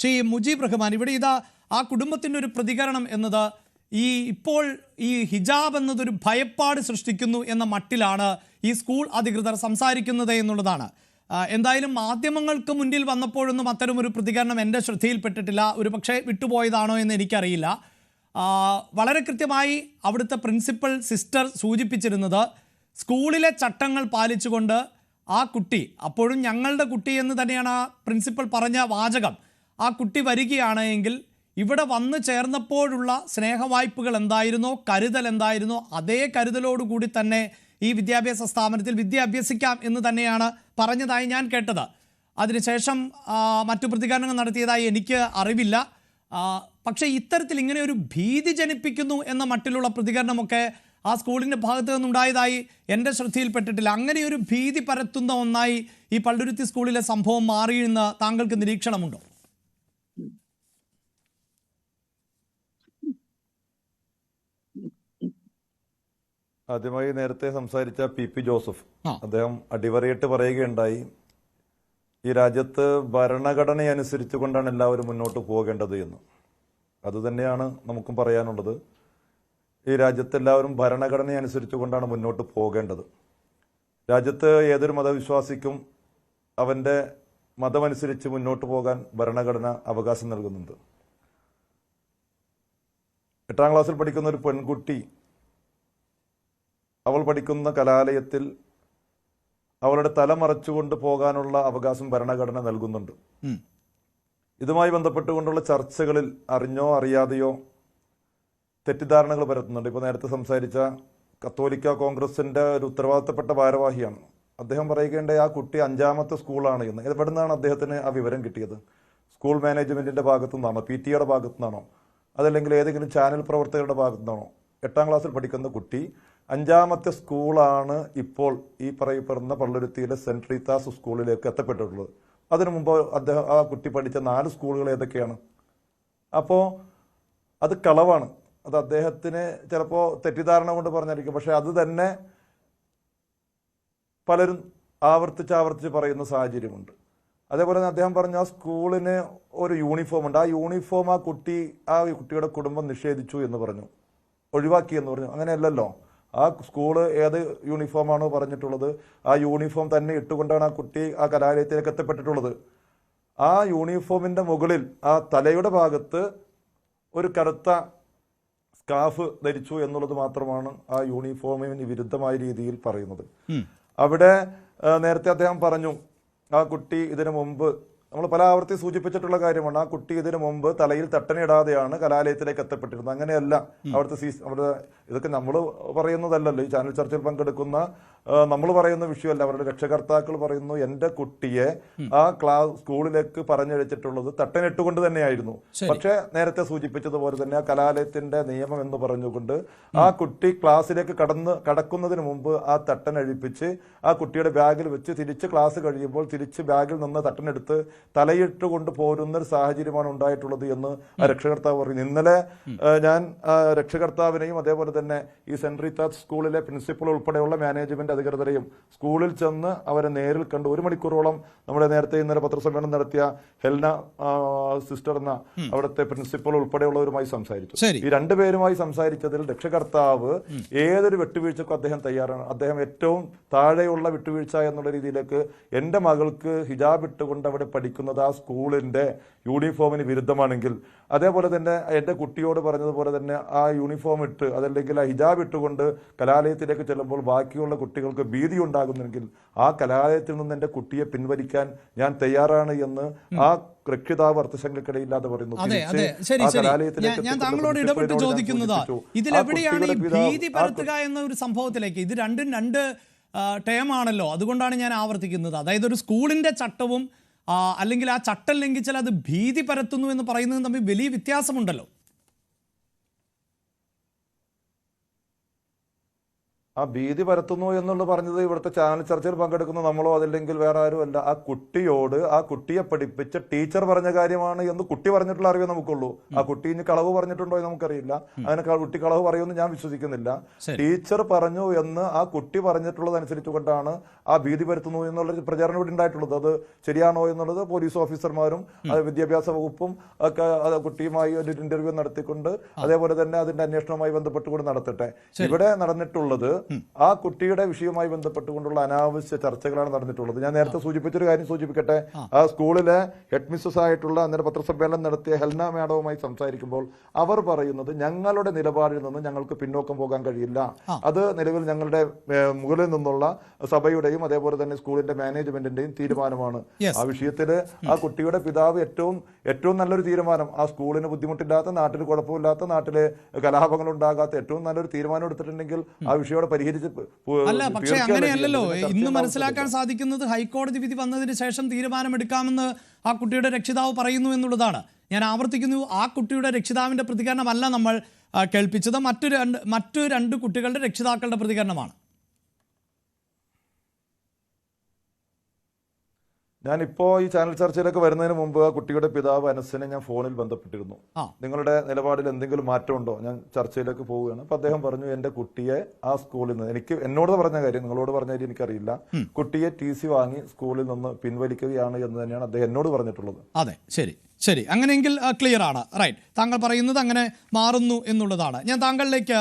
ശ്രീ മുജീബ് റഹ്മാൻ, ഇവിടെ ഇതാ ആ കുടുംബത്തിൻ്റെ ഒരു പ്രതികരണം എന്നത് ഇപ്പോൾ ഈ ഹിജാബ് എന്നതൊരു ഭയപ്പാട് സൃഷ്ടിക്കുന്നു എന്ന മട്ടിലാണ് ഈ സ്കൂൾ അധികൃതർ സംസാരിക്കുന്നത് എന്നുള്ളതാണ്. എന്തായാലും മാധ്യമങ്ങൾക്ക് മുന്നിൽ വന്നപ്പോഴൊന്നും അത്തരമൊരു പ്രതികരണം എൻ്റെ ശ്രദ്ധയിൽപ്പെട്ടിട്ടില്ല. ഒരു പക്ഷേ വിട്ടുപോയതാണോ എന്ന് എനിക്കറിയില്ല. വളരെ കൃത്യമായി അവിടുത്തെ പ്രിൻസിപ്പൽ സിസ്റ്റർ സൂചിപ്പിച്ചിരുന്നത് സ്കൂളിലെ ചട്ടങ്ങൾ പാലിച്ചുകൊണ്ട് ആ കുട്ടി, അപ്പോഴും ഞങ്ങളുടെ കുട്ടി എന്ന് തന്നെയാണ് ആ പ്രിൻസിപ്പൽ പറഞ്ഞ വാചകം, ആ കുട്ടി വരികയാണ് എങ്കിൽ ഇവിടെ വന്നു ചേർന്നപ്പോഴുള്ള സ്നേഹവായ്പകൾ എന്തായിരുന്നോ, കരുതൽ എന്തായിരുന്നോ, അതേ കരുതലോടുകൂടി തന്നെ ഈ വിദ്യാഭ്യാസ സ്ഥാപനത്തിൽ വിദ്യ അഭ്യസിക്കാം എന്ന് തന്നെയാണ് പറഞ്ഞതായി ഞാൻ കേട്ടത്. അതിനുശേഷം മറ്റു പ്രതികരണങ്ങൾ നടത്തിയതായി എനിക്ക് അറിവില്ല. പക്ഷേ ഇത്തരത്തിൽ ഇങ്ങനെ ഒരു ഭീതി ജനിപ്പിക്കുന്നു എന്ന മട്ടിലുള്ള പ്രതികരണമൊക്കെ ആ സ്കൂളിൻ്റെ ഭാഗത്ത് നിന്നുണ്ടായതായി എൻ്റെ ശ്രദ്ധയിൽപ്പെട്ടിട്ടില്ല. അങ്ങനെ ഒരു ഭീതി പരത്തുന്ന ഒന്നായി ഈ പള്ളുരുത്തി സ്കൂളിലെ സംഭവം മാറിയെന്ന് താങ്കൾക്ക് നിരീക്ഷണമുണ്ടോ? ആദ്യമായി നേരത്തെ സംസാരിച്ച പി ജോസഫ് അദ്ദേഹം അടിവരയിട്ട് പറയുകയുണ്ടായി, ഈ രാജ്യത്ത് ഭരണഘടന അനുസരിച്ചുകൊണ്ടാണ് എല്ലാവരും മുന്നോട്ട് പോകേണ്ടത് എന്ന്. അതുതന്നെയാണ് നമുക്കും പറയാനുള്ളത്. ഈ രാജ്യത്ത് എല്ലാവരും ഭരണഘടന അനുസരിച്ചുകൊണ്ടാണ് മുന്നോട്ട് പോകേണ്ടത്. രാജ്യത്ത് ഏതൊരു മതവിശ്വാസിക്കും അവൻ്റെ മതമനുസരിച്ച് മുന്നോട്ട് പോകാൻ ഭരണഘടന അവകാശം നൽകുന്നുണ്ട്. 8ാം ക്ലാസ്സിൽ പഠിക്കുന്ന ഒരു പെൺകുട്ടി അവൾ പഠിക്കുന്ന കലാലയത്തിൽ അവളുടെ തല മറച്ചുകൊണ്ട് പോകാനുള്ള അവകാശം ഭരണഘടന നൽകുന്നുണ്ട്. ഇതുമായി ബന്ധപ്പെട്ടുകൊണ്ടുള്ള ചർച്ചകളിൽ അറിഞ്ഞോ അറിയാതെയോ തെറ്റിദ്ധാരണകൾ പരത്തുന്നുണ്ട്. ഇപ്പോൾ നേരത്തെ സംസാരിച്ച കത്തോലിക്ക കോൺഗ്രസിൻ്റെ ഒരു ഉത്തരവാദിത്തപ്പെട്ട ഭാരവാഹിയാണ്. അദ്ദേഹം പറയുകയുണ്ടായി ആ കുട്ടി 5ാമത്തെ സ്കൂളാണ് എന്ന്. എവിടെ നിന്നാണ് അദ്ദേഹത്തിന് ആ വിവരം കിട്ടിയത്? സ്കൂൾ മാനേജ്മെൻറ്റിൻ്റെ ഭാഗത്തു നിന്നാണോ, PTA ഭാഗത്തു നിന്നാണോ, അതല്ലെങ്കിൽ ഏതെങ്കിലും ചാനൽ പ്രവർത്തകരുടെ ഭാഗത്തു നിന്നാണോ? 8ാം ക്ലാസ്സിൽ പഠിക്കുന്ന കുട്ടി 5ാമത്തെ സ്കൂളാണ് ഇപ്പോൾ ഈ പറയപ്പെടുന്ന പള്ളുരുത്തിയിലെ സെൻറ്റ് റീത്താസ് സ്കൂളിലേക്ക് എത്തപ്പെട്ടിട്ടുള്ളത്. അതിനു മുമ്പ് ആ കുട്ടി പഠിച്ച 4 സ്കൂളുകൾ ഏതൊക്കെയാണ്? അപ്പോൾ അത് കളവാണ്. അത് അദ്ദേഹത്തിന് ചിലപ്പോൾ തെറ്റിദ്ധാരണ കൊണ്ട് പറഞ്ഞായിരിക്കും. പക്ഷെ അത് തന്നെ പലരും ആവർത്തിച്ച് പറയുന്ന സാഹചര്യമുണ്ട്. അതേപോലെ തന്നെ അദ്ദേഹം പറഞ്ഞ ആ സ്കൂളിന് ഒരു യൂണിഫോം ഉണ്ട്. ആ യൂണിഫോം ആ കുട്ടിയുടെ കുടുംബം നിഷേധിച്ചു എന്ന് പറഞ്ഞു, ഒഴിവാക്കി എന്ന് പറഞ്ഞു. അങ്ങനെയല്ലല്ലോ. ആ സ്കൂള് ഏത് യൂണിഫോമാണോ പറഞ്ഞിട്ടുള്ളത് ആ യൂണിഫോം തന്നെ ഇട്ടുകൊണ്ടാണ് ആ കുട്ടി ആ കലാലയത്തിലേക്ക് എത്തപ്പെട്ടിട്ടുള്ളത്. ആ യൂണിഫോമിൻ്റെ മുകളിൽ ആ തലയുടെ ഭാഗത്ത് ഒരു കറുത്ത സ്കാർഫ് ധരിച്ചു എന്നുള്ളത് മാത്രമാണ് ആ യൂണിഫോമിന് വിരുദ്ധമായ രീതിയിൽ പറയുന്നത്. അവിടെ നേരത്തെ അദ്ദേഹം പറഞ്ഞു ആ കുട്ടി ഇതിനു മുമ്പ്, നമ്മൾ പല ആവർത്തി സൂചിപ്പിച്ചിട്ടുള്ള കാര്യമാണ്, ആ കുട്ടി ഇതിനു മുമ്പ് തലയിൽ തട്ടനിടാതെയാണ് കലാലയത്തിലേക്ക് എത്തപ്പെട്ടിരുന്നത്. അങ്ങനെയല്ല അവിടെ ഇതൊക്കെ നമ്മൾ പറയുന്നതല്ലല്ലോ. ഈ ചാനൽ ചർച്ചയിൽ പങ്കെടുക്കുന്ന നമ്മൾ പറയുന്ന വിഷയമല്ല. അവരുടെ രക്ഷകർത്താക്കൾ പറയുന്നു എൻ്റെ കുട്ടിയെ ആ സ്കൂളിലേക്ക് പറഞ്ഞയച്ചിട്ടുള്ളത് തട്ടനിട്ടുകൊണ്ട് തന്നെയായിരുന്നു. പക്ഷേ നേരത്തെ സൂചിപ്പിച്ചതുപോലെ തന്നെ ആ കലാലയത്തിന്റെ നിയമം എന്ന് പറഞ്ഞുകൊണ്ട് ആ കുട്ടി ക്ലാസ്സിലേക്ക് കടക്കുന്നതിന് മുമ്പ് ആ തട്ടൻ അഴിപ്പിച്ച് ആ കുട്ടിയുടെ ബാഗിൽ വെച്ച് തിരിച്ച് ക്ലാസ് കഴിയുമ്പോൾ തിരിച്ച് ബാഗിൽ നിന്ന് തട്ടനെടുത്ത് തലയിട്ട് കൊണ്ട് പോരുന്ന ഒരു സാഹചര്യമാണ് ഉണ്ടായിട്ടുള്ളത് എന്ന് ആ രക്ഷകർത്താവ് പറയുന്നു. ഇന്നലെ ഞാൻ രക്ഷകർത്താവിനെയും അതേപോലെ തന്നെ ഈ സെന്റ് റീത്താസ് സ്കൂളിലെ പ്രിൻസിപ്പൽ ഉൾപ്പെടെയുള്ള മാനേജ്മെന്റ് അധികൃതരെയും സ്കൂളിൽ ചെന്ന് അവരെ നേരിൽ കണ്ട് 1 മണിക്കൂറോളം നമ്മുടെ നേരത്തെ ഇന്നലെ പത്രസമ്മേളനം നടത്തിയ ഹെൽന സിസ്റ്റർ എന്ന അവിടുത്തെ പ്രിൻസിപ്പൽ ഉൾപ്പെടെയുള്ളവരുമായി സംസാരിച്ചു. ഈ 2 പേരുമായി സംസാരിച്ചതിൽ രക്ഷകർത്താവ് ഏതൊരു വിട്ടുവീഴ്ചക്കും അദ്ദേഹം തയ്യാറാണ്. അദ്ദേഹം ഏറ്റവും താഴെയുള്ള വിട്ടുവീഴ്ച എന്നുള്ള രീതിയിലേക്ക് എൻ്റെ മകൾക്ക് ഹിജാബ് ഇട്ടുകൊണ്ട് അവിടെ പഠിക്കുന്നത് ആ സ്കൂളിന്റെ യൂണിഫോമിന് വിരുദ്ധമാണെങ്കിൽ, അതേപോലെ തന്നെ എൻ്റെ കുട്ടിയോട് പറഞ്ഞതുപോലെ തന്നെ ആ യൂണിഫോം ഇട്ട് അതല്ലെങ്കിൽ ആ ഹിജാബ് ഇട്ടുകൊണ്ട് കലാലയത്തിലേക്ക് ചെല്ലുമ്പോൾ ബാക്കിയുള്ള കുട്ടികൾക്ക് ഭീതി ഉണ്ടാകുന്നെങ്കിൽ ആ കലാലയത്തിൽ നിന്ന് എൻ്റെ കുട്ടിയെ പിൻവലിക്കാൻ ഞാൻ തയ്യാറാണ് എന്ന് ആ രക്ഷിതാവ് അർത്ഥശങ്കക്കിടയില്ലാതെ പറയുന്നു. ഞാൻ താങ്കളോട് ഇടപെട്ട് ചോദിക്കുന്നത് ഇതിലെവിടെയാണ് ഈ ഭീതി പരത്തുക എന്ന ഒരു സംഭവത്തിലേക്ക്? ഇത് രണ്ടും 2 ടേമാണല്ലോ. അതുകൊണ്ടാണ് ഞാൻ ആവർത്തിക്കുന്നത്. അതായത് ഒരു സ്കൂളിന്റെ ചട്ടവും അല്ലെങ്കിൽ ആ ചട്ടം ലംഘിച്ചാൽ അത് ഭീതി പരത്തുന്നു എന്ന് പറയുന്നതും തമ്മിൽ വലിയ വ്യത്യാസമുണ്ടല്ലോ. ആ ഭീതി പരത്തുന്നു എന്നുള്ളത് പറഞ്ഞത് ഇവിടുത്തെ ചാനൽ ചർച്ചയിൽ പങ്കെടുക്കുന്ന നമ്മളോ അതല്ലെങ്കിൽ വേറെ ആരും അല്ല. ആ കുട്ടിയോട് ആ കുട്ടിയെ പഠിപ്പിച്ച ടീച്ചർ പറഞ്ഞ കാര്യമാണ് എന്ന് കുട്ടി പറഞ്ഞിട്ടുള്ള അറിവേ നമുക്കുള്ളൂ. ആ കുട്ടി ഇനി കളവ് പറഞ്ഞിട്ടുണ്ടോ എന്ന് നമുക്കറിയില്ല. അങ്ങനെ കുട്ടി കളവ് പറയുമെന്ന് ഞാൻ വിശ്വസിക്കുന്നില്ല. ടീച്ചർ പറഞ്ഞു എന്ന് ആ കുട്ടി പറഞ്ഞിട്ടുള്ളത് അനുസരിച്ചുകൊണ്ടാണ് ആ ഭീതി പരത്തുന്നു എന്നുള്ള പ്രചാരണം ഇവിടെ ഉണ്ടായിട്ടുള്ളത്. അത് ശരിയാണോ എന്നുള്ളത് പോലീസ് ഓഫീസർമാരും വിദ്യാഭ്യാസ വകുപ്പും ഒക്കെ കുട്ടിയുമായി ഒരു ഇന്റർവ്യൂ നടത്തിക്കൊണ്ട് അതേപോലെ തന്നെ അതിന്റെ അന്വേഷണവുമായി ബന്ധപ്പെട്ടുകൊണ്ട് നടത്തട്ടെ. ഇവിടെ നടന്നിട്ടുള്ളത് ആ കുട്ടിയുടെ വിഷയവുമായി ബന്ധപ്പെട്ടുകൊണ്ടുള്ള അനാവശ്യ ചർച്ചകളാണ് നടന്നിട്ടുള്ളത്. ഞാൻ നേരത്തെ സൂചിപ്പിച്ചൊരു കാര്യം സൂചിപ്പിക്കട്ടെ. ആ സ്കൂളിലെ ഹെഡ് മിസ്സസ് ആയിട്ടുള്ള അന്നേരം പത്രസമ്മേളനം നടത്തിയ ഹെൽന മാഡവുമായി സംസാരിക്കുമ്പോൾ അവർ പറയുന്നത് ഞങ്ങളുടെ നിലപാടിൽ നിന്ന് ഞങ്ങൾക്ക് പിന്നോക്കം പോകാൻ കഴിയില്ല. അത് നിലവിൽ ഞങ്ങളുടെ മുകളിൽ നിന്നുള്ള സഭയുടെയും അതേപോലെ തന്നെ സ്കൂളിന്റെ മാനേജ്മെന്റിന്റെയും തീരുമാനമാണ്. ആ വിഷയത്തില് ആ കുട്ടിയുടെ പിതാവ് ഏറ്റവും നല്ലൊരു തീരുമാനം, ആ സ്കൂളിന് ബുദ്ധിമുട്ടില്ലാത്ത, നാട്ടിൽ കുഴപ്പമില്ലാത്ത, നാട്ടില് കലാപങ്ങൾ ഉണ്ടാകാത്ത ഏറ്റവും നല്ലൊരു തീരുമാനം എടുത്തിട്ടുണ്ടെങ്കിൽ ആ വിഷയം പരിഹരിച്ച്. അല്ല, പക്ഷേ അങ്ങനെയല്ലല്ലോ. ഇന്ന് മനസ്സിലാക്കാൻ സാധിക്കുന്നത് ഹൈക്കോടതി വിധി വന്നതിന് ശേഷം തീരുമാനമെടുക്കാമെന്ന് ആ കുട്ടിയുടെ രക്ഷിതാവ് പറയുന്നു എന്നുള്ളതാണ്. ഞാൻ ആവർത്തിക്കുന്നു, ആ കുട്ടിയുടെ രക്ഷിതാവിന്റെ പ്രതികരണമല്ല നമ്മൾ കേൾപ്പിച്ചത്, മറ്റു രണ്ട് കുട്ടികളുടെ രക്ഷിതാക്കളുടെ പ്രതികരണമാണ്. ഞാനിപ്പോ ഈ ചാനൽ ചർച്ചയിലൊക്കെ വരുന്നതിന് മുമ്പ് ആ കുട്ടിയുടെ പിതാവ് അനസിനെ ഞാൻ ഫോണിൽ ബന്ധപ്പെട്ടിരുന്നു. നിങ്ങളുടെ നിലപാടിൽ എന്തെങ്കിലും മാറ്റമുണ്ടോ, ഞാൻ ചർച്ചയിലേക്ക് പോവുകയാണ്. അപ്പൊ അദ്ദേഹം പറഞ്ഞു എന്റെ കുട്ടിയെ ആ സ്കൂളിൽ നിന്ന്, എന്നോട് പറഞ്ഞ കാര്യം നിങ്ങളോട് പറഞ്ഞ കാര്യം എനിക്കറിയില്ല, കുട്ടിയെ TC വാങ്ങി സ്കൂളിൽ നിന്ന് പിൻവലിക്കുകയാണ് എന്ന് തന്നെയാണ് അദ്ദേഹം എന്നോട് പറഞ്ഞിട്ടുള്ളത്. അതെ, ശരി, അങ്ങനെയെങ്കിൽ ക്ലിയർ ആണ്. റൈറ്റ്, താങ്കൾ പറയുന്നത് അങ്ങനെ മാറുന്നു എന്നുള്ളതാണ്. ഞാൻ താങ്കളിലേക്ക്